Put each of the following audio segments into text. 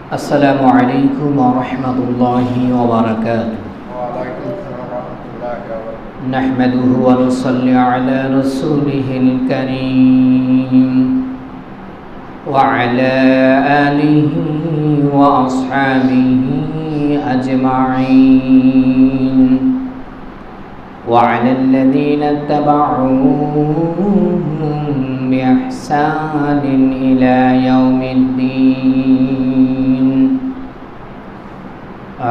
আসসালামু আলাইকুম ওয়া রাহমাতুল্লাহি ওয়া বারাকাতুহু। নাহমাদুহু ওয়া নুসাল্লি আলা রাসূলিহিল কারীম ওয়া আলা আলিহি ওয়া আসহাবিহি আজমাইন ওয়া আলাল্লাযীনা ইত্তাবা'উহুম বিইহসানিন ইলা ইয়াউমিদ্দিন।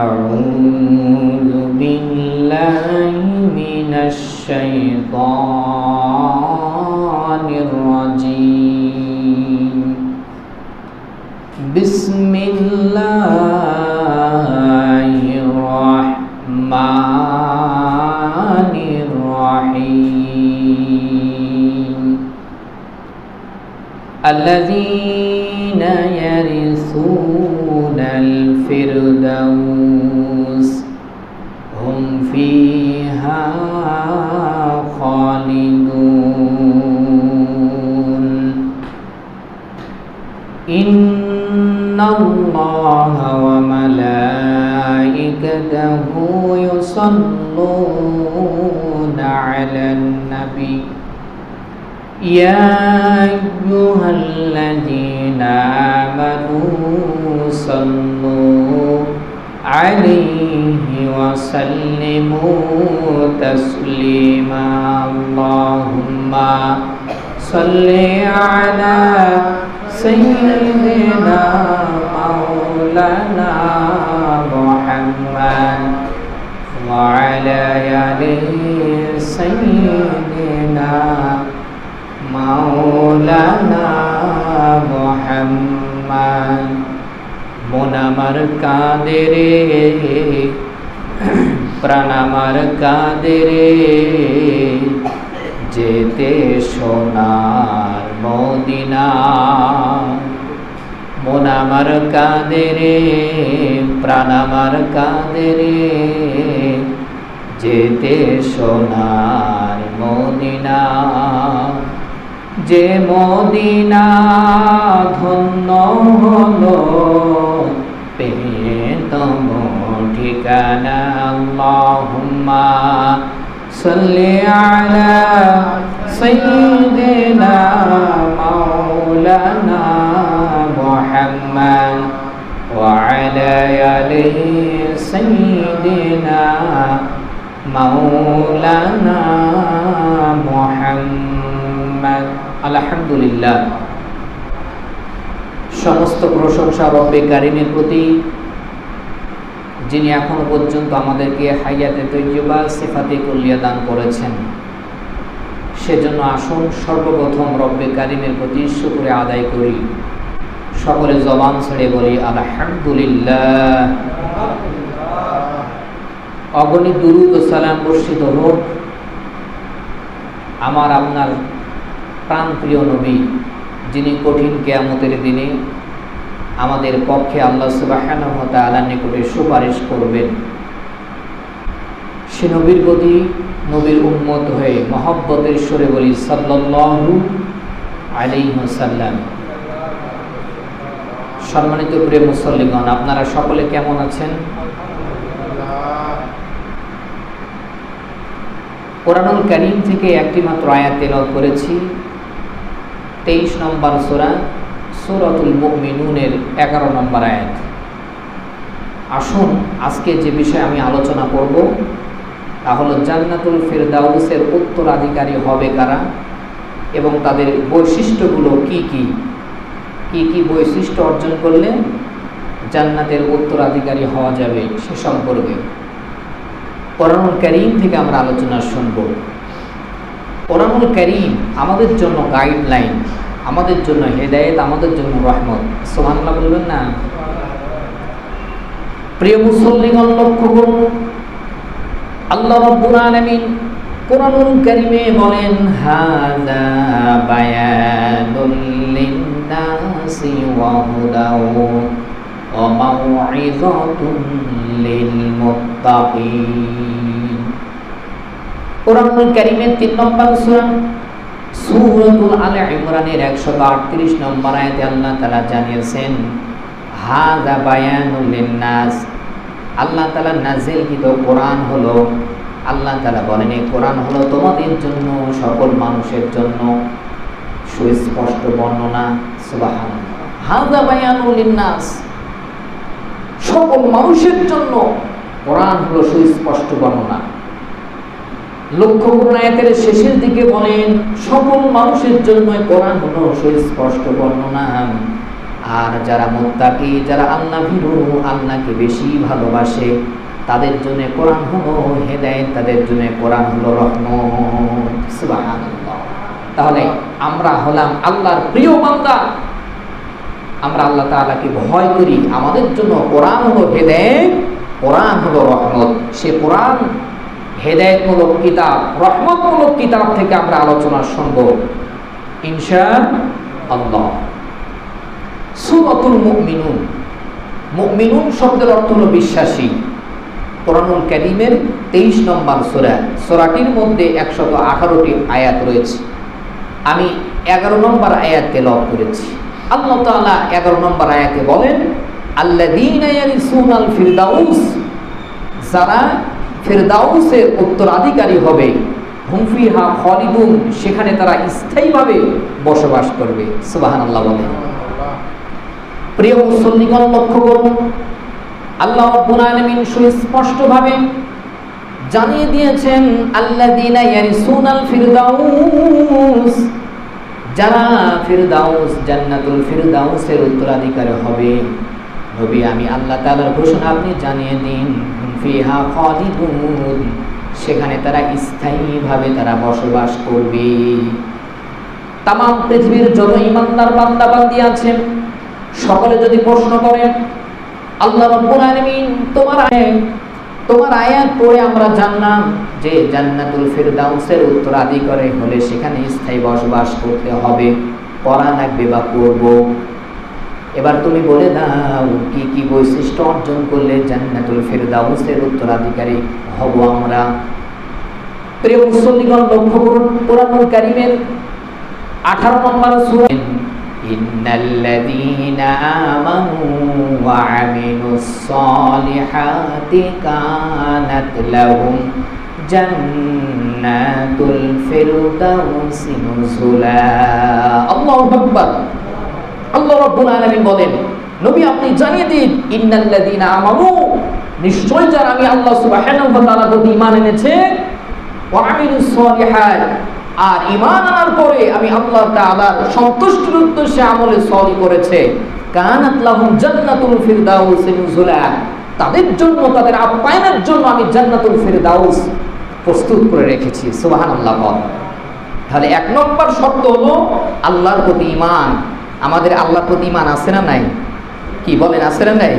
أعوذ بالله من الشيطان الرجيم. بسم الله الرحمن الرحيم. الذين يرثون الفردوس هم فيها خالدون. إن الله وملائكته يصلون على النبي يا أيها الذين آمنوا صلوا عليه وسلموا تسليما. اللهم صل على سيدنا مولانا محمد وعلى آل سيدنا মাওলানা মুহাম্মদ। মন আমার কাঁদে রে, প্রাণ আমার কাঁদে রে, যেতে সোনার মদিনা। মন আমার কাঁদে রে, প্রাণ আমার কাঁদে রে, যেতে সোনার মদিনা। যে মদিনা ধন্য হলো পেতম ঠিকানা। আল্লাহুম্মা সাল্লি আলা সাইয়্যিদিনা মাওলানা মুহাম্মদ ওয়া আলা আলি সাইয়্যিদিনা মাওলানা মুহাম্মদ। আলহামদুলিল্লাহ, সমস্ত প্রশংসা রব্বে কারিমের প্রতি, যিনি এখনো পর্যন্ত আমাদেরকে হায়াতে তৈয়বা সিফাতে কুল্লিয়া দান করেছেন। সেজন্য আসুন সর্বপ্রথম রব্বে কারিমের প্রতি শুকরিয়া আদায় করি। সকলে জবান ছেড়ে বলি আলহামদুলিল্লাহ। অগণিত দুরূদ ও সালাম বর্ষিত হোক আমার আপনার প্রাণপ্রিয় নবী, যিনি কঠিন কিয়ামতের দিনে আমাদের পক্ষে আল্লাহ সুবহানাহু ওয়া তাআলার নিকটে সুপারিশ করবেন। সে নবীর প্রতি, নবীর উম্মত হয়ে মহব্বতের সুরে বলি সাল্লাল্লাহু আলাইহি ওয়াসাল্লাম। সম্মানিত প্রিয় মুসল্লিগণ, আপনারা সকলে কেমন আছেন? কোরআনুল কারীম থেকে একটি মাত্র আয়াত তেলাওয়াত করেছি। 23 নম্বর সূরা সূরাতুল মুমিনুনের 11 নম্বর আয়াত। আসুন আজকে যে বিষয়ে আমি আলোচনা করব তা হলো জান্নাতুল ফিরদাউসের উত্তরাধিকারী হবে কারা এবং তাদের বৈশিষ্ট্যগুলো কি কি বৈশিষ্ট্য অর্জন করলে জান্নাতের উত্তরাধিকারী হওয়া যাবে সে সম্পর্কে কোরআনুল কারীম থেকে আমরা আলোচনা শুনব। কোরআনুল কারীম আমাদের জন্য গাইডলাইন, আমাদের জন্য হেদায়েত, আমাদের জন্য রহমত। সুবহানাল্লাহ বলবেন না? প্রিয় মুসল্লিগণ, লক্ষ্য করুন, আল্লাহ রাব্বুল আলামিন কোরআনুল কারীমে বলেন হাযা বায়ানুল লিন-নাসি ওয়া হুদাও ওয়া মাউইযাতুন লিল মুত্তাকিন। কোরআনুল কারীমের 3 নম্বর সূরা সূরাতুল আলে ইমরানের 138 নম্বর আয়াতে আল্লাহ তাআলা জানিয়েছেন হাযা বায়ানুল লিন্নাস, আল্লাহ তাআলা নাযিলকৃত কোরআন হলো, আল্লাহ তাআলা বলেন এই কোরআন হলো তোমাদের জন্য, সকল মানুষের জন্য সুস্পষ্ট বর্ণনা। সুবহানাল্লাহ, হাযা বায়ানুল লিন্নাস, সকল মানুষের জন্য কোরআন হলো সুস্পষ্ট বর্ণনা। লক্ষ্য করুন আয়াতের শেষের দিকে বলেন সকল মানুষের জন্য কোরআন হলো সুস্পষ্ট বর্ণনা। আর যারা মুত্তাকি, যারা আল্লাহ ভীরু, আল্লাহকে বেশি ভালোবাসে, তাদের জন্য কোরআন হলো হেদায়েত, তাদের জন্য কোরআন হলো রহমত। সুবহানাল্লাহ। তাহলে আমরা হলাম আল্লাহর প্রিয় বান্দা, আমরা আল্লাহ তাআলাকে ভয় করি, আমাদের জন্য কোরআন হলো হেদায়েত, কোরআন হলো রহমত। সে কোরআন হেদায়েতমূলক কিতাব, রহমতমূলক কিতাব থেকে আমরা আলোচনা শুনব ইনশাআল্লাহ। সূরাতুল মুমিনুন, মুমিনুন শব্দের অর্থ হলো বিশ্বাসী। কোরআনুল কারীমের 23 নম্বর সূরা, সূরাটির মধ্যে 118টি আয়াত রয়েছে। আমি 11 নম্বর আয়াত তেলাওয়াত করেছি। আল্লাহ তাআলা 11 নম্বর আয়াতে বলেন আল্লাযীনা ইয়ারিসুনাল ফিরদাউস, যারা ফিরদাউসের উত্তরাধিকারী হবে, হুম ফিহা খালিদুন, সেখানে তারা স্থায়ীভাবে বসবাস করবে। সুবহানাল্লাহ বলেন। প্রিয় মুসল্লিগণ লক্ষ্য করুন, আল্লাহ রাব্বুল আলামিন সুস্পষ্টভাবে জানিয়ে দিয়েছেন আল্লাযীনা ইয়ারিসুনাল ফিরদাউস, যারা ফিরদাউস, জান্নাতুল ফিরদাউসের উত্তরাধিকারী হবে। নবী আমি আল্লাহ তাআলার ঘোষণা আপনি জানিয়ে দিন, হুম ফিহা খালিদুন, সেখানে তারা স্থায়ীভাবে তারা বসবাস করবে। তাম পৃথিবীর যত ঈমানদার বান্দা বান্দি আছেন, সকলে যদি প্রশ্ন করেন আল্লাহ রাব্বুল আলামিন তোমার আয়াত পড়ে আমরা জানলাম যে জান্নাতুল ফিরদাউসের উত্তরাধিকারী হলে সেখানে স্থায়ী বসবাস করতে হবে, করা লাগবে বা করব। এবার তুমি বলে দাও কি কি বৈশিষ্ট্য অর্জন করলে জান্নাতুল ফিরদাউসের উত্তরাধিকারী হব আমরা। প্রিয় মুসল্লিগণ লক্ষ্য করুন, কোরআনুল কারীমের 18 নম্বর সূরা ইন্নাল্লাযীনা আমানু ওয়া আমিলুস সালিহাতি কানাত লাহুম জান্নাতুল ফিরদাউসি নুজুলা। আল্লাহু আকবার। আল্লাহ রাব্বুল আলামিন বলেন নবী আপনি জানিয়ে দিন ইন্নাল্লাযীনা আমানু, নিশ্চয় যারা আমি আল্লাহ সুবহানাহু ওয়া তাআলার প্রতি ঈমান এনেছে, ওয়া আমিলুস সালিহাত, আর ঈমান আনার পরে আমি আল্লাহ তাআলার সন্তুষ্টির উদ্দেশ্যে আমলে সালিহ করেছে, কানাত লাহুম জান্নাতুল ফিরদাউসি নুজুলা, তাদের জন্য, তাদের আপ্যায়নের জন্য আমি জান্নাতুল ফিরদাউস প্রস্তুত করে রেখেছি। সুবহানাল্লাহ। তাহলে 1 নম্বর শর্ত হলো আল্লাহর প্রতি ঈমান। আমাদের আল্লাহর প্রতি ঈমান আছে না নাই? কি বলেন, আছে না নাই?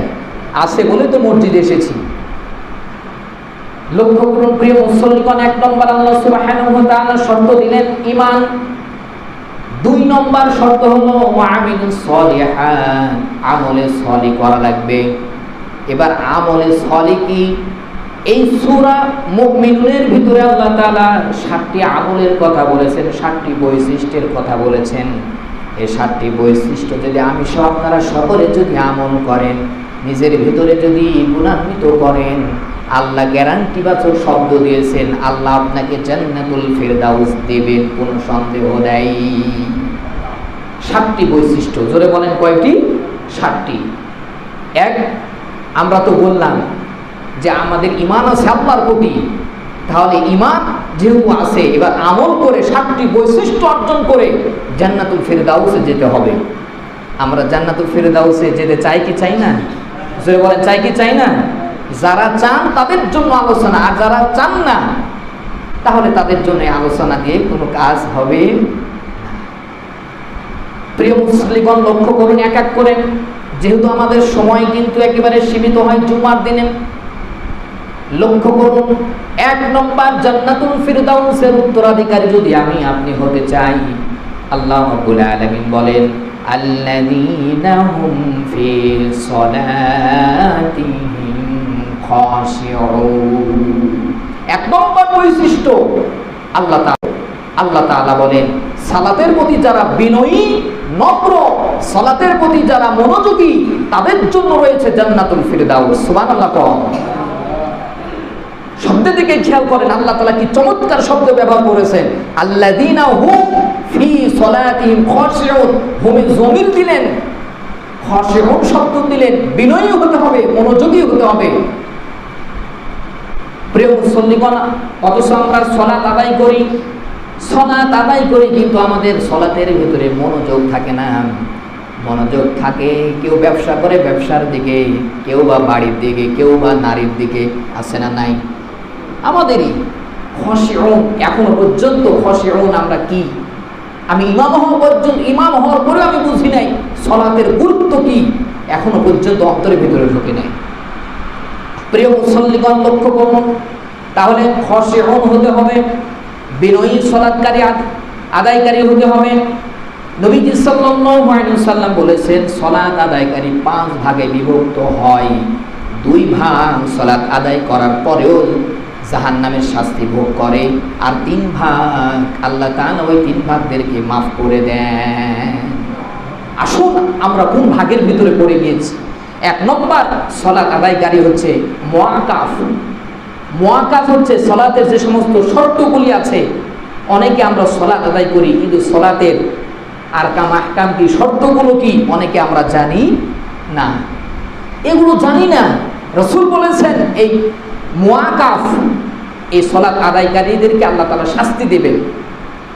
আছে বলে তো মসজিদে এসেছি। লক্ষ্য করুন প্রিয় মুসল্লিগণ, 1 নম্বর আল্লাহ সুবহানাহু ওয়া তাআলা শর্ত দিলেন ঈমান। 2 নম্বর শর্ত হলো ওয়া আমিলুস সালিহাত, আমলে সালিহ করা লাগবে। এবার আমলে সালিহ কি? এই সূরা মুমিনুনের ভিতরে আল্লাহ তাআলা 7টি আমলের কথা বলেছেন, 7টি বৈশিষ্ট্যের কথা বলেছেন। এই 7টি বৈশিষ্ট্য যদি আমি সহ আপনারা সকলে যদি আমল করেন, নিজের ভিতরে যদি গুণান্বিত করেন, আল্লাহ গ্যারান্টিবাচক শব্দ দিয়েছেন, আল্লাহ আপনাকে জান্নাতুল ফিরদাউস দেবেন, কোনো সন্দেহ নেই। 7টি বৈশিষ্ট্য, জোরে বলেন কয়টি? 7টি। 1, আমরা তো বললাম যে আমাদের ঈমান আছে আল্লাহর প্রতি, তাহলে ঈমান যেহেতু আছে, এবার আমল করে 7টি বৈশিষ্ট্য অর্জন করে জান্নাতুল ফিরদাউসে যেতে হবে। আমরা জান্নাতুল ফিরদাউসে যেতে চাই কি চাই না? জোরে বলেন চাই কি চাই না? যারা চান তাদের জন্য আলোচনা, আর যারা চান না তাহলে তাদের জন্য আলোচনা দিয়ে কোনো কাজ হবে না। প্রিয় মুসলিমগণ লক্ষ্য করুন এক এক করে, যেহেতু আমাদের সময় কিন্তু একেবারে সীমিত হয় জুমার দিনে। লক্ষ্য করুন 1 নম্বর, জান্নাতুল ফিরদাউসের উত্তরাধিকারী যদি আমি আপনি হতে চাই, আল্লাহ রাব্বুল আলামিন বলেন আল্লাযীনা হুম ফি সলাতিহিম খাশিউন। 1 নম্বর বৈশিষ্ট্য আল্লাহ তাআলা বলেন সালাতের প্রতি যারা বিনয়ী নম্র, সালাতের প্রতি যারা মনোযোগী, তাদের জন্য রয়েছে জান্নাতুল ফিরদাউস। সুবহানাল্লাহ। শব্দের দিকে খেয়াল করেন, আল্লাহ তাআলা কি চমৎকার শব্দ ব্যবহার করেছেন, আল্লাযীনা হুম ফি সলাতিহিম খাশিউন। হুমে জমির দিলেন, খাশিউন শব্দ দিলেন, বিনয়ী হতে হবে, মনোযোগী হতে হবে। প্রিয় মুসল্লিগণ, অথচ আমরা সালাত আদায় করি কিন্তু আমাদের সালাতের ভিতরে মনোযোগ থাকে না। মনোযোগ থাকে, কেউ ব্যবসা করে ব্যবসার দিকে, কেউ বা বাড়ির দিকে, কেউ বা নারীর দিকে, আছে না নাই? আমাদেরই খাশিউন, এখনো পর্যন্ত খাশিউন আমরা কি? আমি ইমাম হওয়ার পরেও আমি বুঝি নাই সালাতের গুরুত্ব কি, এখনো পর্যন্ত অন্তরের ভিতরে ঢুকে নাই। প্রিয় মুসল্লিগণ, লক্ষ্য করুন, তাহলে খাশিউন হতে হবে, বিনয়ী সালাতকারী আদায়কারী হতে হবে। নবীজি সাল্লাল্লাহু আলাইহি ওয়াসাল্লাম বলেছেন, সালাত আদায়কারী 5 ভাগে বিভক্ত হয়। 2 ভাগ সালাত আদায় করার পরেও জাহান্নামের শাস্তি ভোগ করে, আর 3 ভাগ আল্লাহ তাআলা ওই 3 ভাগদেরকে মাফ করে দেন। আসুন, আমরা কোন ভাগের ভিতরে পড়ে গিয়েছি? 1 নম্বর, সালাত আদায়কারী হচ্ছে মুআক্কাফ। মুআক্কাফ হচ্ছে সালাতের যে সমস্ত শর্তগুলি আছে। অনেকে আমরা সালাত আদায় করি, কিন্তু সালাতের আরকাম আহকাম কি, শর্তগুলো কি, অনেকে আমরা জানি না। এগুলো জানি না। রাসূল বলেছেন, এই মুআক্কাফ, এই সালাত আদায়কারীদেরকে আল্লাহ তাআলা শাস্তি দেবেন,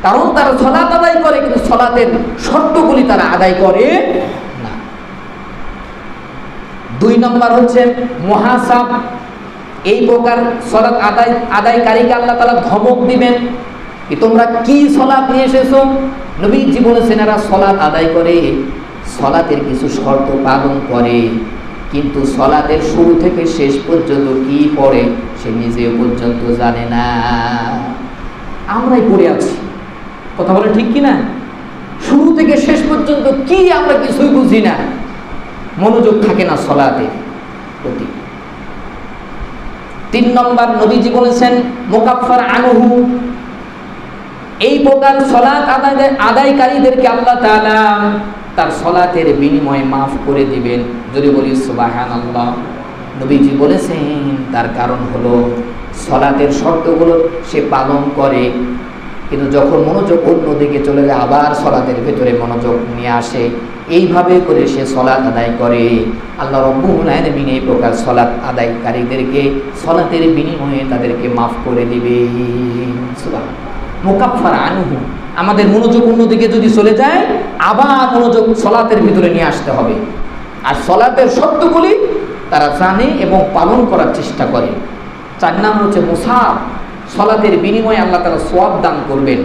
কারণ তারা সালাত আদায় করে কিন্তু সালাতের শর্তগুলি তারা আদায় করে না। 2 নম্বর হচ্ছে মুহাসাব। এই প্রকার সালাত আদায়কারীকে আল্লাহ তাআলা ধমক দিবেন, কি তোমরা কি সালাত নিয়ে এসেছো? নবীজি বলেছেন, এরা সালাত আদায় করে, সালাতের কিছু শর্ত পালন করে, কিন্তু সালাতের শুরু থেকে শেষ পর্যন্ত কি পড়ে সে নিজে পর্যন্ত জানে না। আমরাই পড়ে আছি, কথা বলে ঠিক কিনা? শুরু থেকে শেষ পর্যন্ত কি আমরা কিছুই বুঝি না, মনোযোগ থাকে না সালাতের প্রতি। 3 নম্বর, নবীজি বলেছেন মুকাফফার আনহু। এই প্রকার সালাত আদায়কারীদেরকে আল্লাহ তাআলা তার সালাতের বিনিময়ে মাফ করে দিবেন। যদি বলি সুবহানাল্লাহ। নবীজি বলেছেন, তার কারণ হলো সালাতের শর্তগুলো সে পালন করে, কিন্তু যখন মনোযোগ অন্যদিকে চলে যায় আবার সালাতের ভেতরে মনোযোগ নিয়ে আসে। এইভাবে করে সে সালাত আদায় করে। আল্লাহ রাব্বুল আলামিন এই প্রকার সালাত আদায়কারীদেরকে সালাতের বিনিময়ে তাদেরকে মাফ করে দিবেন। সুবহানাল্লাহ। মুকাফফার আনহু, আমাদের মনোযোগ অন্যদিকে যদি চলে যায় আবার মনোযোগ সালাতের ভিতরে নিয়ে আসতে হবে। আর সালাতের শর্তগুলি তারা জানে এবং পালন করার চেষ্টা করে। 4 নম্বর হচ্ছে মুসাব, সালাতের বিনিময়ে আল্লাহ তাআলা সওয়াব দান করবেন।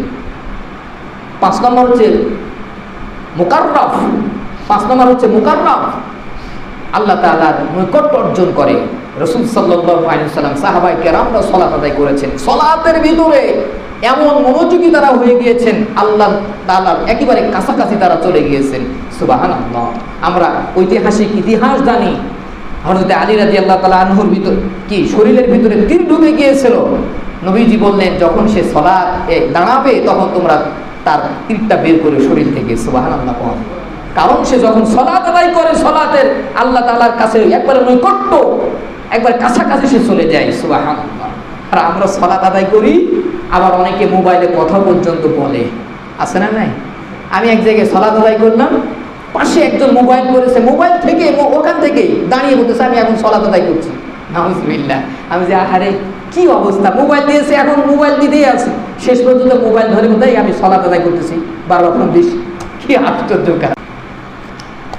5 নম্বর হচ্ছে মুকাররাফ। 5 নম্বর হচ্ছে মুকাররাফ, আল্লাহ তাআলার নৈকট্য অর্জন করে। রাসূল সাল্লাল্লাহু আলাইহি ওয়াসাল্লাম, সাহাবায়ে কেরামরা সালাত আদায় করেছেন, সালাতের ভিতরে এমন মনোযোগী তারা হয়ে গিয়েছেন, আল্লাহ তাআলার একেবারে কাছাকাছি তারা চলে গিয়েছেন। সুবহানাল্লাহ। আমরা ঐতিহাসিক ইতিহাস জানি, হযরত আলী রাদিয়াল্লাহু তাআলা আনহুর ভিতর কি শরীরের ভিতরে তীর ঢুকে গিয়েছিল। নবীজি বললেন, যখন সে সালাতে দাঁড়াবে তখন তোমরা তার তীরটা বের করে শরীর থেকে। সুবহানাল্লাহ। কারণ সে যখন সালাত আদায় করে, সালাতের আল্লাহ তাআলার কাছে একবার নৈকট্য, একবার কাছাকাছি সে চলে যায়। সুবহানাল্লাহ। আর আমরা সালাত আদায় করি, আবার অনেকে মোবাইলে কথা পর্যন্ত বলে, আছে না নাই? আমি এক জায়গায় সালাত আদায় করলাম, পাশে একজন মোবাইল করেছে, মোবাইল থেকে ওখান থেকে দাঁড়িয়ে বলতেছে আমি এখন সালাত আদায় করছি। নাউজুবিল্লাহ। আমি যে আহারে কি অবস্থা, মোবাইল দিয়েছে, এখন মোবাইল দিতেই আছে, শেষ পর্যন্ত মোবাইল ধরে কোথায় আমি সালাত আদায় করতেছি। 12 রকম দিস, কি আশ্চর্য।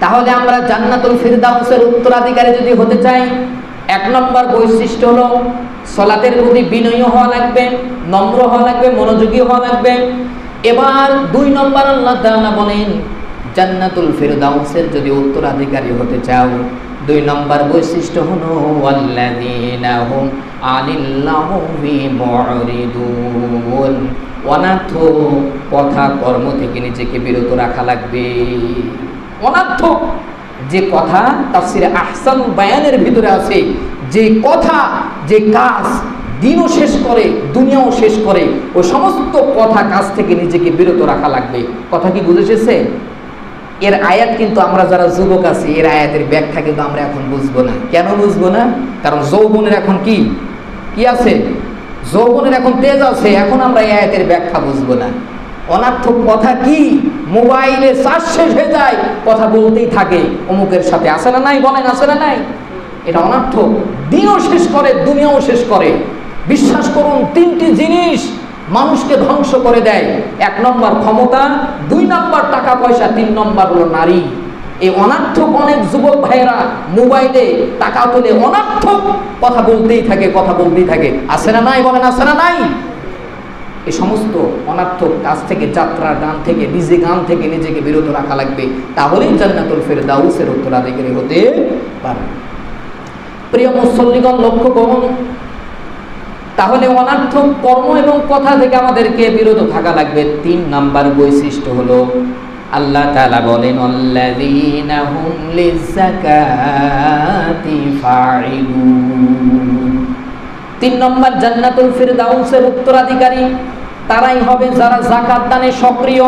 তাহলে আমরা জান্নাতুল ফিরদাউসের উত্তরাধিকারী যদি হতে চাই, 1 নম্বর বৈশিষ্ট্য হলো সালাতের প্রতি বিনয়ী হওয়া লাগবে, নম্র হওয়া লাগবে, মনোযোগী হওয়া লাগবে। এবার 2 নম্বর আল্লাহ তাআলা বলেন, জান্নাতুল ফিরদাউসের যদি উত্তরাধিকারী হতে চাও, 2 নম্বর বৈশিষ্ট্য হলো ওয়াল্লাযীনা হুম আনিল লাহবি মুরিদুন। অনার্থ কথা কর্ম থেকে নিজেকে বিরত রাখা লাগবে। অনার্থ যে কথা তাফসিরে আহসানুল বায়ানের ভিতরে আছে, যে কথা, যে কাজ দিনও শেষ করে দুনিয়াও শেষ করে, ওই সমস্ত কথা কাজ থেকে নিজেকে বিরত রাখা লাগবে। কথা কি বুঝে এসেছে? এর আয়াত কিন্তু আমরা যারা যুবক আছি এর আয়াতের ব্যাখ্যা কিন্তু আমরা এখন বুঝবো না। কেন বুঝবো না? কারণ যৌবনের এখন কি আছে? যৌবনের এখন তেজ আছে, এখন আমরা এই আয়াতের ব্যাখ্যা বুঝবো না। অনার্থক কথা কি? মোবাইলে চার্জ শেষ হয়ে যায়, কথা বলতেই থাকে অমুকের সাথে, আছে না নাই? বলেন আছে না নাই? এটা অনার্থক, দিনও শেষ করে দুনিয়াও শেষ করে। বিশ্বাস করুন, তিনটি জিনিস মানুষকে ধ্বংস করে দেয়। 1 নম্বর ক্ষমতা, 2 নম্বর টাকা পয়সা, 3 নম্বর হলো নারী। এই অনার্থক অনেক যুবক ভাইয়েরা মোবাইলে টাকা তুলে অনার্থক কথা বলতেই থাকে, আছে না নাই? বলেন আছে না নাই? এই সমস্ত অনার্থক কাজ থেকে, যাত্রা গান থেকে, ডিজে গান থেকে নিজেকে বিরত রাখা লাগবে, তাহলেই জান্নাতুল ফেরদাউসের উত্তরাধিকারী হতে পারবে। প্রিয় মুসল্লিগণ, লক্ষ্য করুন, তাহলে অনার্থক কর্ম এবং কথা থেকে আমাদেরকে বিরত থাকা লাগবে। 3 নাম্বার বৈশিষ্ট্য হলো আল্লাহ তাআলা বলেন, আল্লাযীনা হুম লিযাকাতি ফাঈলুন। 3 নম্বর জান্নাতুল ফিরদাউসের উত্তরাধিকারী তারাই হবে যারা যাকাত দানে সক্রিয়।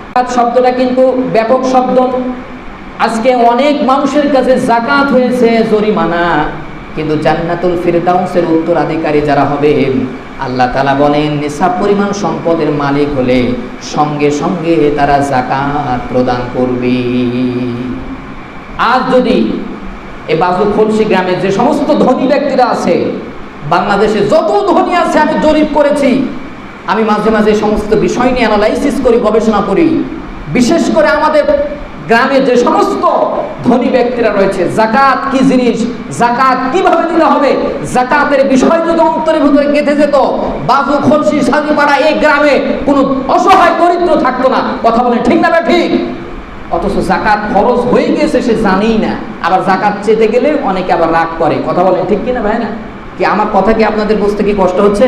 যাকাত শব্দটা কিন্তু ব্যাপক শব্দ। আজকে অনেক মানুষের কাছে যাকাত হয়েছে জরিমানা, কিন্তু জান্নাতুল ফিরদাউসের উত্তরাধিকারী যারা হবে, আল্লাহ তাআলা বলেন নিসাব পরিমাণ সম্পদের মালিক হলে সঙ্গে সঙ্গে তারা যাকাত প্রদান করবে। আজ যদি এই বাজু খলসি গ্রামে যে সমস্ত ধনী ব্যক্তিরা আছে, বাংলাদেশে যত ধনী আছে আমি জরিপ করেছি, আমি মাঝে মাঝে সমস্ত বিষয় নিয়ে অ্যানালাইসিস করি, গবেষণা করি। বিশেষ করে আমাদের গ্রামে যে সমস্ত ধনী ব্যক্তিরা রয়েছে, যাকাত কি জিনিস, যাকাত কিভাবে দিতে হবে, যাকাতের বিষয় যদি অন্তরের ভিতরে গেঁথে যেত, বাজু খলসি সাজিপাড়া এই গ্রামে কোনো অসহায় দরিদ্র থাকতো না। কথা বলেন ঠিক না? ঠিক। অথচ যাকাত ফরজ হয়ে গেছে সে জানেই না, আবার যাকাত চেতে গেলে অনেকে আবার রাগ করে। কথা বলেন ঠিক কিনা ভাই? না কি আমার কথা কি আপনাদের বুঝতে কি কষ্ট হচ্ছে?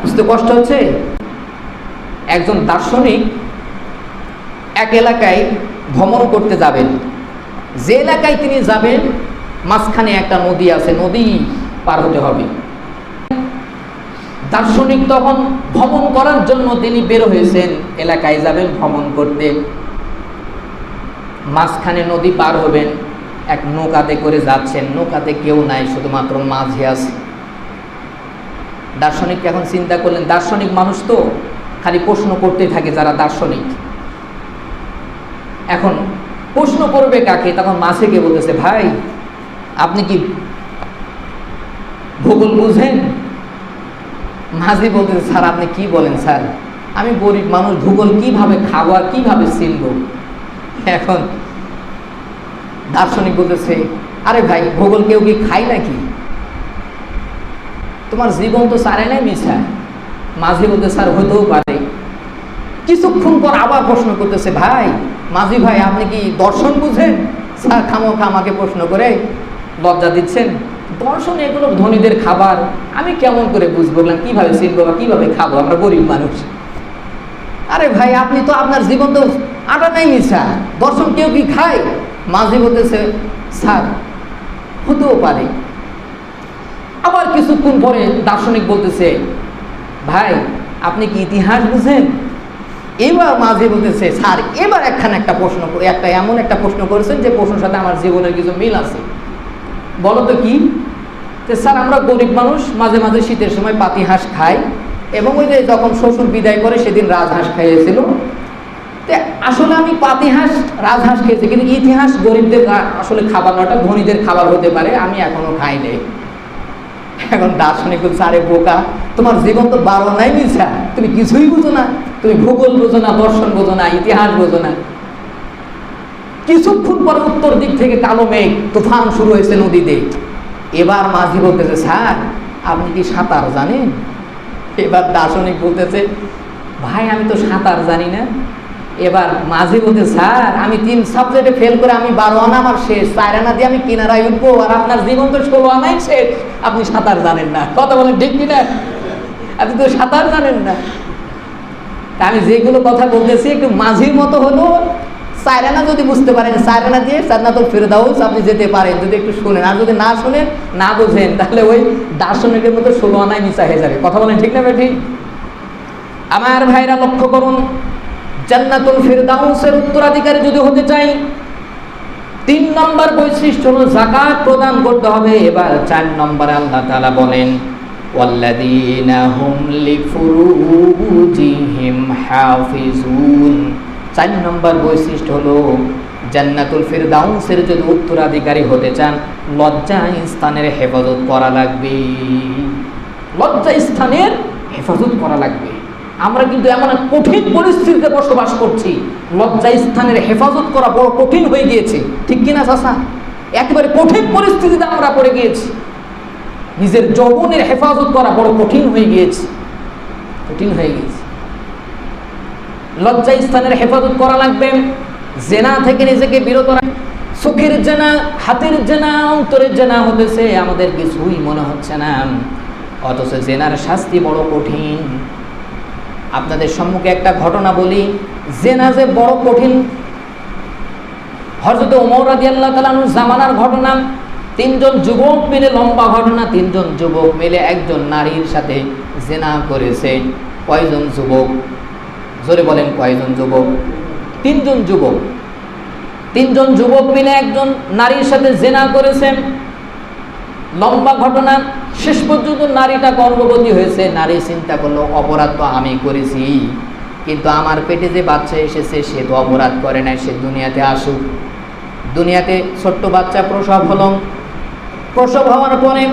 বুঝতে কষ্ট হচ্ছে? একজন দার্শনিক এক এলাকায় ভ্রমণ করতে যাবেন। যে এলাকায় তিনি যাবেন মাঝখানে একটা নদী আছে, নদী পার হতে হবে। দার্শনিক তখন ভ্রমণ করার জন্য তিনি বের হয়েছেন, এলাকায় যাবেন ভ্রমণ করতে। মাঝখানে নদী পার হবেন, এক নৌকাতে করে যাচ্ছেন, নৌকাতে কেউ নাই, শুধুমাত্র মাঝি আছে। দার্শনিক এখন চিন্তা করলেন, দার্শনিক মানুষ তো খালি প্রশ্ন করতে থাকে যারা দার্শনিক, এখন প্রশ্ন করবে কাকে? তখন মাঝিকে বলতেছে, ভাই আপনি কি ভূগোল বুঝেন? মাঝি বলতেছে, স্যার আপনি কি বলেন স্যার, আমি গরিব মানুষ, ভূগোল কিভাবে খাবো আর কিভাবে চিনব? এখন দার্শনিক বলতেছে, আরে ভাই ভূগোল কেউ কি খায় নাকি? তোমার জীবন তো সারে নাই মিছা। মাঝি বলতে, স্যার হতেও পারে। কিছুক্ষণ পর আবার প্রশ্ন করতেছে, ভাই মাঝি ভাই আপনি কি দর্শন বুঝেন? স্যার খামোখা আমাকে প্রশ্ন করে লজ্জা দিচ্ছেন, দর্শন এগুলো ধনীদের খাবার, আমি কেমন করে বুঝবো, কিভাবে চিনবো বা কিভাবে খাবো, আমরা গরিব মানুষ। আরে ভাই আপনি তো, আপনার জীবন তো আটা নাই মিছা, দর্শন কেউ কি খায়? মাঝি বলতেছে, স্যার হতেও পারে। আবার কিছুক্ষণ পরে দার্শনিক বলতেছে, ভাই আপনি কি ইতিহাস বুঝেন? এবার মাঝি বলতেছে, স্যার এবার একটা প্রশ্ন, এমন একটা প্রশ্ন করেছেন যে প্রশ্নের সাথে আমার জীবনের কিছু মিল আছে, বলো তো কি? স্যার আমরা গরিব মানুষ, মাঝে মাঝে শীতের সময় পাতি হাঁস খাই, এবং ওই যে যখন শ্বশুর বিদায় করে সেদিন রাজহাঁস খাইয়েছিল, আসলে আমি পাতি হাঁস রাজহাঁস খেয়েছি, কিন্তু ইতিহাস গরিবদের আসলে খাবার নটা, ধনীদের খাবার হতে পারে, আমি এখনো খাই নাই। এখন দার্শনিক বলছে, আরে বোকা, তোমার জীবন তো 12 নাই মিছা, তুমি কিছুই বুঝো না, তুমি ভূগোল বোঝো না, দর্শন বোঝো না, ইতিহাস বোঝো না। কিছুক্ষণ পর উত্তর দিক থেকে কালো মেঘ, তুফান শুরু হয়েছে নদীতে। এবার মাঝি বলতেছে, স্যার আপনি কি সাঁতার জানেন? এবার দার্শনিক বলতেছে, ভাই আমি তো সাঁতার জানি না। এবার মাঝি বলতে, স্যার আমি 3 সাবজেক্টে ফেল করে আমি 12 আনা আমার শেষ, 4 আনা দিয়ে আমি কিনারায় উঠবো, আর আপনার জীবন তো 16 আনাই শেষ, আপনি সাঁতার জানেন না। কথা বলেন ঠিক কিনা? আপনি তো সাঁতার জানেন না। আমি যেগুলো কথা বলতেছি একটু মাঝির মতো হলো, 4 আনা যদি বুঝতে পারেন, 4 আনা দিয়ে জান্নাতুল ফিরদাউস আপনি যেতে পারেন, যদি একটু শুনেন। আর যদি না শুনেন, না বুঝেন, তাহলে ওই দার্শনিকের মতো 16 আনায় মিশা হয়ে যাবে। কথা বলেন ঠিক না? ঠিক। আমার ভাইরা লক্ষ্য করুন, জান্নাতুল ফিরদাউসের উত্তরাধিকারী যদি হতে চাই, 3 নম্বর বৈশিষ্ট্য হলো যাকাত প্রদান করতে হবে। এবার 4 নম্বরে আল্লাহ তাআলা বলেন ওয়াল্লাযীনা হুম লিফুরুজিহিম হাফিজুন। 4 নম্বর বৈশিষ্ট্য হলো জান্নাতুল ফিরদাউসের যদি উত্তরাধিকারী হতে চান, লজ্জা স্থানের হেফাজত করা লাগবে। লজ্জা স্থানের হেফাজত করা লাগবে। আমরা কিন্তু এমন এক কঠিন পরিস্থিতিতে বসবাস করছি, লজ্জা স্থানের হেফাজত করা বড় কঠিন হয়ে গিয়েছে, ঠিক কিনা চাচা? একেবারে কঠিন পরিস্থিতিতে আমরা পড়ে গিয়েছি। নিজের যৌবনের হেফাজত করা বড় কঠিন হয়ে গিয়েছে, কঠিন হয়ে গিয়েছে। লজ্জা স্থানের হেফাজত করা লাগবে। জেনা থেকে নিজেকে বিরত রাখা। চোখের জেনা, হাতের জেনা, অন্তরের জেনা হতেছে, আমাদের কিছুই মনে হচ্ছে না, অথচ জেনার শাস্তি বড় কঠিন। আপনাদের সম্মুখে একটা ঘটনা বলি, জেনা যে বড় কঠিন। হযরত ওমর রাদিয়াল্লাহু তাআলা আনহু জামানার ঘটনা। 3 জন যুবক মিলে, লম্বা ঘটনা, 3 জন যুবক মিলে একজন নারীর সাথে জেনা করেছে। কয়জন যুবক? জোরে বলেন, কয়জন যুবক? 3 জন যুবক। 3 জন যুবক মিলে একজন নারীর সাথে জেনা করেছেন। লম্বা ঘটনা। শেষ পর্যন্ত নারীটা গর্ভবতী হয়েছে। নারী চিন্তা করলো, অপরাধ তো আমি করেছি, কিন্তু আমার পেটে যে বাচ্চা এসেছে সে তো অপরাধ করে নাই, সে দুনিয়াতে আসুক। দুনিয়াতে ছোট্ট বাচ্চা প্রসব হলো। প্রসব হওয়ার পরে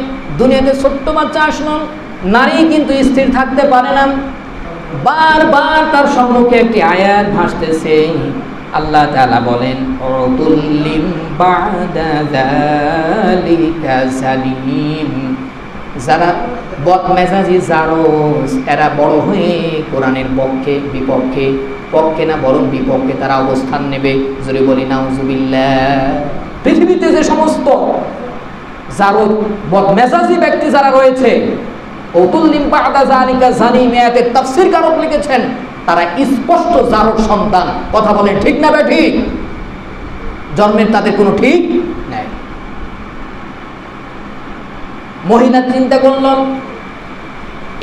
দুনিয়াতে ছোট্ট বাচ্চা আসলো। নারী কিন্তু স্থির থাকতে পারে না, বারবার তার সম্মুখে একটি আয়াত ভাসতেছে। আল্লাহ তাআলা বলেন উতুল্লিম বাদা যালিকা সালিম। যারা বদমেজাজি, জারজ, এরা বড় হয়ে কোরআনের পক্ষে বিপক্ষে, পক্ষে না বরং বিপক্ষে তারা অবস্থান নেবে। জোরে বলি নাউজুবিল্লাহ। পৃথিবীতে যে সমস্ত জারজ, বদমেজাজি ব্যক্তি যারা রয়েছে, উতুল্লিম বাদা যালিকা সালিম, এতে তাফসীর কারক লিখেছেন তারা স্পষ্ট জারজ সন্তান। কথা বলেন ঠিক না বে ঠিক? জন্মের তাদের কোনো ঠিক নাই। মহিলা চিন্তা করলাম,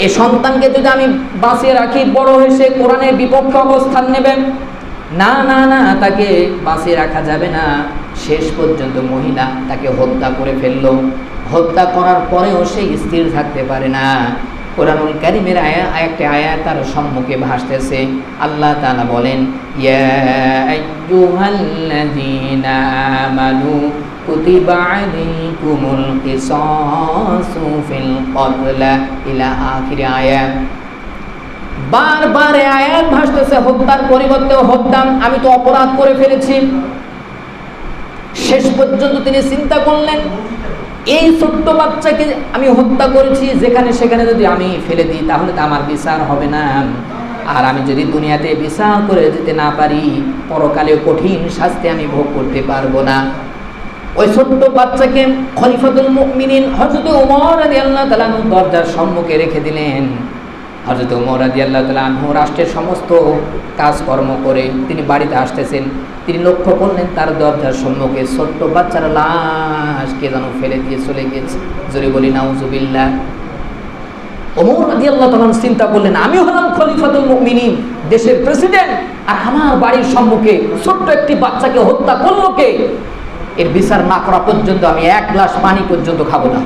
এ সন্তানকে যদি আমি বাঁচিয়ে রাখি, বড় হয়ে সে কোরআনের বিপক্ষে অবস্থান নেবেন। না না না, তাকে বাঁচিয়ে রাখা যাবে না। শেষ পর্যন্ত মহিলা তাকে হত্যা করে ফেললো। হত্যা করার পরেও সে স্থির থাকতে পারে না। কোরআনুল কারীমের একটা আয়াত তার সম্মুখে ভাসতেছে। আল্লাহ তাআলা বলেন ইয়া আইয়ুহাল্লাযীনা আমানু কুতিবা আলাইকুমুল কিসাসু ফিল কতলা ইলা আখির আয়াত। বারবার আয়াত ভাসতেছে হত্যার পরিবর্তে হত্যা। আমি তো অপরাধ করে ফেলেছি। শেষ পর্যন্ত তিনি চিন্তা করলেন, এই ছোট্ট বাচ্চাকে আমি হত্যা করেছি, যেখানে সেখানে যদি আমি ফেলে দিই তাহলে তো আমার বিচার হবে না। আর আমি যদি দুনিয়াতে বিচার করে যেতে না পারি, পরকালে কঠিন শাস্তি আমি ভোগ করতে পারবো না। ওই ছোট্ট বাচ্চাকে খলিফাতুল মুমিনিন হযরত ওমর রাদিয়াল্লাহু তাআলা আনহু দরজার সম্মুখে রেখে দিলেন। হযরত ওমর রাদিয়াল্লাহু তাআলা আনহু রাষ্ট্রের সমস্ত কাজকর্ম করে তিনি বাড়িতে আসতেছেন। তিনি লক্ষ্য করলেন তার দরজার সম্মুখে ছোট্ট বাচ্চার লাশ কে যেন ফেলে দিয়ে চলে গেছে। জোরে বলি নাউজুবিল্লাহ। ওমর রাদিয়াল্লাহু তাআলা চিন্তা করলেন, আমি হলাম খলিফাতুল মুমিনিন, দেশের প্রেসিডেন্ট, আর আমার বাড়ির সম্মুখে ছোট্ট একটি বাচ্চাকে হত্যা করলো কে? এর বিচার না করা পর্যন্ত আমি 1 গ্লাস পানি পর্যন্ত খাবো না।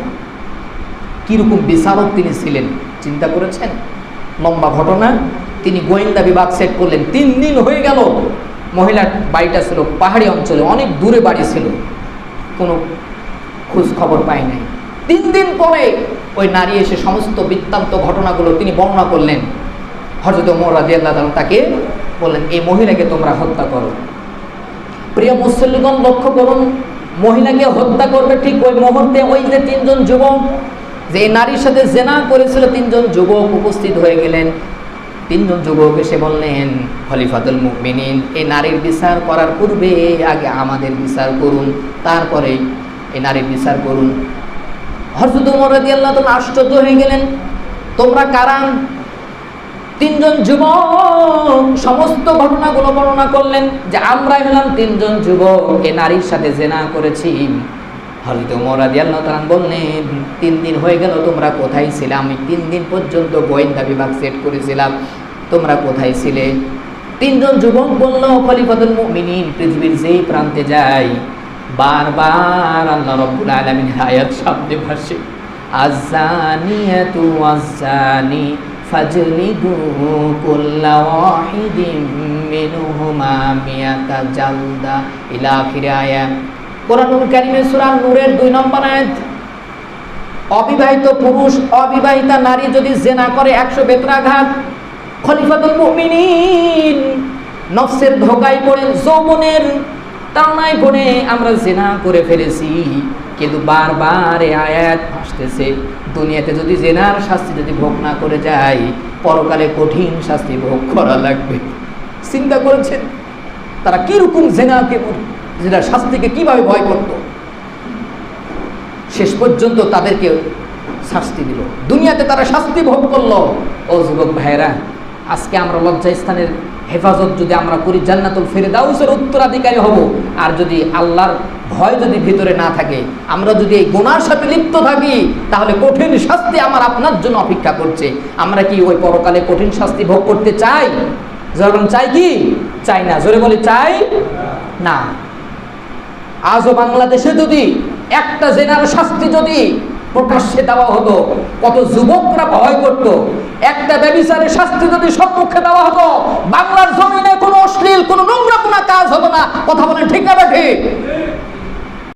কিরকম বিচারক তিনি ছিলেন চিন্তা করেছেন? লম্বা ঘটনা। তিনি গোয়েন্দা বিভাগ সেট করলেন। 3 দিন হয়ে গেল। মহিলার বাড়িটা ছিল পাহাড়ি অঞ্চলে, অনেক দূরে বাড়ি ছিল, কোনো খোঁজ খবর পাই নাই। 3 দিন পরে ওই নারী এসে সমস্ত বৃত্তান্ত ঘটনাগুলো তিনি বর্ণনা করলেন। হযরত ওমর রাদিয়াল্লাহু তাআলা তাকে বললেন, এই মহিলাকে তোমরা হত্যা করো। প্রিয় মুসলিমগণ লক্ষ্য করুন, মহিলাকে হত্যা করবে ঠিক ওই মুহূর্তে ওই যে 3 জন যুবক যে নারীর সাথে জেনা করেছিল, 3 জন যুবক উপস্থিত হয়ে গেলেন। 3 জন যুবক এসে বললেন, খলিফাতুল মুমিনিন, এই নারীর বিচার করার পূর্বে আগে আমাদের বিচার করুন, তারপরে এই নারীর বিচার করুন। হযরত ওমর রাদিয়াল্লাহু তাআলা আশ্চর্য হয়ে গেলেন, তোমরা কারা? 3 জন যুবক সমস্ত ঘটনাগুলো বর্ণনা করলেন যে আমরাই হলাম 3 জন যুবক, এই নারীর সাথে জেনা করেছি। হযরত ওমর রাদিয়াল্লাহু তাআলা বললেন, 3 দিন হয়ে গেল, তোমরা কোথায় ছিলে? আমি 3 দিন পর্যন্ত গোয়েন্দা বিভাগ সেট করেছিলাম, তোমরা কোথায় ছিলে? তিনজন যুবক বলল, খলিফাতুল মুমিনিন পৃথিবীর যেই প্রান্তে যায় বারবার আল্লাহ রাব্বুল আলামিনের আয়াত সামনে ভাসে, আয-যানিয়াতু ওয়াজ-যানি ফাজলিদু কুল্লা ওয়াহিদিন মিনহুমা মিয়াতা জালদা ইলা আখির আয়াত। কোরআনুল কারীমের সূরা নূরের 2 নম্বর আয়াত। অবিবাহিত পুরুষ অবিবাহিতা নারী যদি জিনা করে 100 বেত্রাঘাত। খলিফাতুল মুমিনিন নফসের ধোঁকায় পড়ে, যৌবনের তাড়নায় পড়ে আমরা জিনা করে ফেলেছি, কিন্তু বারবার এই আয়াত আসতেছে, দুনিয়াতে যদি জিনার শাস্তি যদি ভোগ না করে যাই, পরকালে কঠিন শাস্তি ভোগ করা লাগবে। চিন্তা করেছেন তারা কিরকম জিনাকে, জিনার শাস্তিকে কিভাবে ভয় করত? শেষ পর্যন্ত তাদেরকে শাস্তি দিল, দুনিয়াতে তারা শাস্তি ভোগ করলো। ও যুবক ভাইরা, আজকে আমরা লজ্জাস্থানের হেফাজত যদি আমরা করি, জান্নাতুল ফেরদাউসের উত্তরাধিকারী হব। আর যদি আল্লাহর ভয় যদি ভিতরে না থাকে, আমরা যদি এই গুনার সাথে লিপ্ত থাকি, তাহলে কঠিন শাস্তি আমার আপনার জন্য অপেক্ষা করছে। আমরা কি ওই পরকালে কঠিন শাস্তি ভোগ করতে চাই? যখন চাই কি চাই না? জোরে বলি চাই না। আজও বাংলাদেশে যদি একটা জেনার শাস্তি যদি প্রকাশ্যে দেওয়া হতো, কত যুবকরা ভয় করত। একটা ব্যভিচারের শাস্তি যদি সম্মুখে দেওয়া হতো, বাংলার জমিনে কোনো অশ্লীল কোনো নোংরা কোনো কাজ হতো না। কথা বলেন ঠিক না ঠিক?